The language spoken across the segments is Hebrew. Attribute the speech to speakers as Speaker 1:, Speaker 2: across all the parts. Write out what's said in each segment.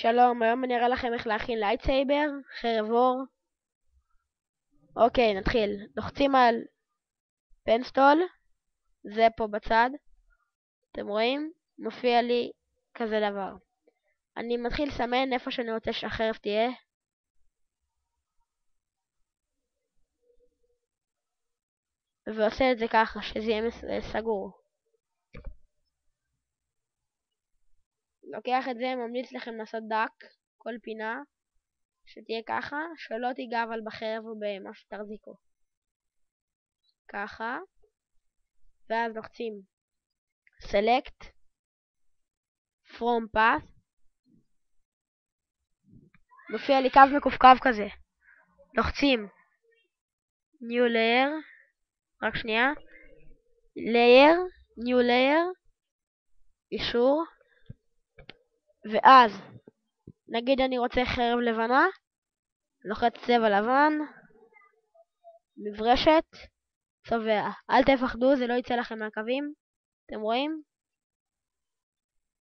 Speaker 1: שלום, היום אני אראה לכם איך להכין לייטסייבר, חרב אור. אוקיי, נתחיל. לוחצים על פנסטול, זה פה בצד. אתם רואים? מופיע לי כזה דבר. אני מתחיל לסמן איפה שאני רוצה שהחרב תהיה. ועושה את זה ככה, שזה יהיה סגור. לוקח את זה, ממליץ לכם לעשות דק, כל פינה, שתהיה ככה, שלא תיגע אבל בחרב או במה שתחזיקו. ככה. ואז לוחצים Select From Path. מופיע לי קו מקווקו כזה. לוחצים New Layer, רק שנייה, Layer, New Layer, אישור, ואז נגיד אני רוצה חרב לבנה, לוחץ צבע לבן, מברשת, צובע. אל תפחדו, זה לא יצא לכם מהקווים, אתם רואים?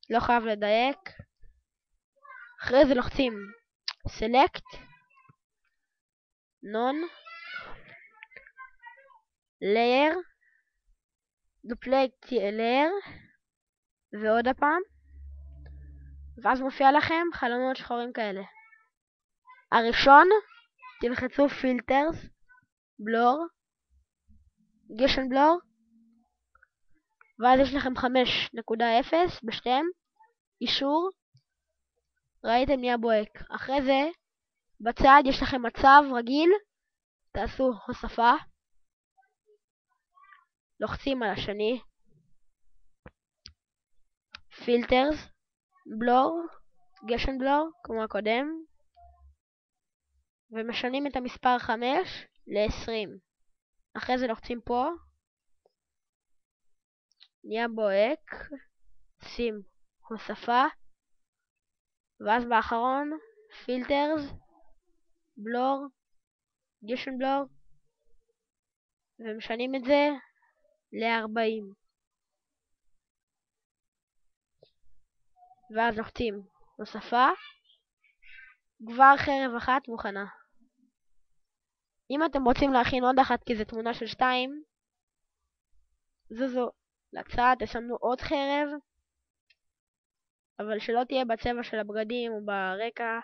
Speaker 1: לא חייב לדייק. אחרי זה לוחצים Select, None, Layer, Duplicate Layer, ועוד הפעם, ואז מופיע לכם חלונות שחורים כאלה. הראשון, תלחצו Filters, Blur, Gaussian Blur, ואז יש לכם 5.0 בשתיהם, אישור, ראיתם נהיה בוהק. אחרי זה, בצד יש לכם מצב רגיל, תעשו הוספה, לוחצים על השני, Filters, Blur, Gaussian Blur, כמו הקודם, ומשנים את המספר 5 ל-20. אחרי זה לוחצים פה, נהיה בוהק, שים הוספה, ואז באחרון Filters, Blur, Gaussian Blur, ומשנים את זה ל-40. ואז לוחצים הוספה, כבר חרב אחת מוכנה. אם אתם רוצים להכין עוד אחת כי זו תמונה של 2, זוזו לצד, תסמנו עוד חרב, אבל שלא תהיה בצבע של הבגדים או ברקע,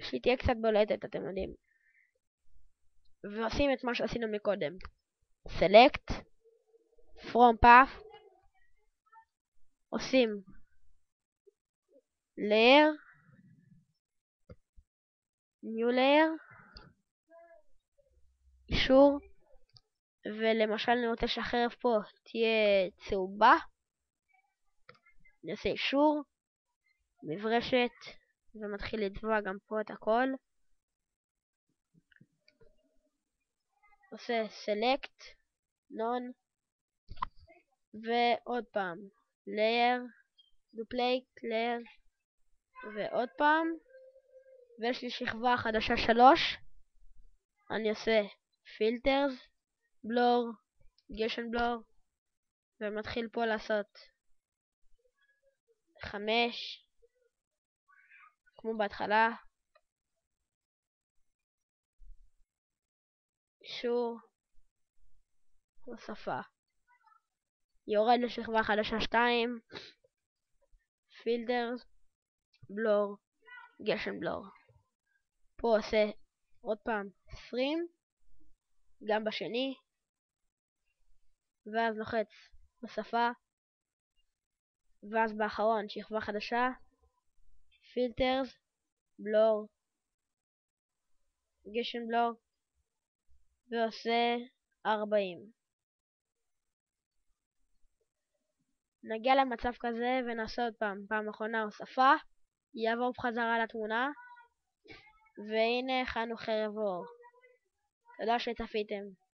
Speaker 1: שהיא תהיה קצת בולטת, אתם יודעים. ועושים את מה שעשינו מקודם. Select From Path, עושים Layer, New Layer, אישור, ולמשל אני רוצה שהחרב פה תהיה צהובה, נעשה אישור, מברשת, ומתחיל לצבוע גם פה את הכל. עושה Select, None, ועוד פעם Layer, Duplicate Layer, ועוד פעם, ויש לי שכבה חדשה 3, אני עושה Filters, Blur, Gaussian Blur, ומתחיל פה לעשות 5, כמו בהתחלה, אישור, הוספה, יורד לשכבה חדשה 2, Filters, Blur, Gaussian Blur, פה עושה עוד פעם 20, גם בשני, ואז לוחץ הוספה, ואז באחרון שכבה חדשה, Filters, Blur, Gaussian Blur, ועושה 40. נגיע למצב כזה ונעשה עוד פעם אחרונה הוספה, יעבור בחזרה לתמונה, והנה הכנו חרב אור. תודה שצפיתם.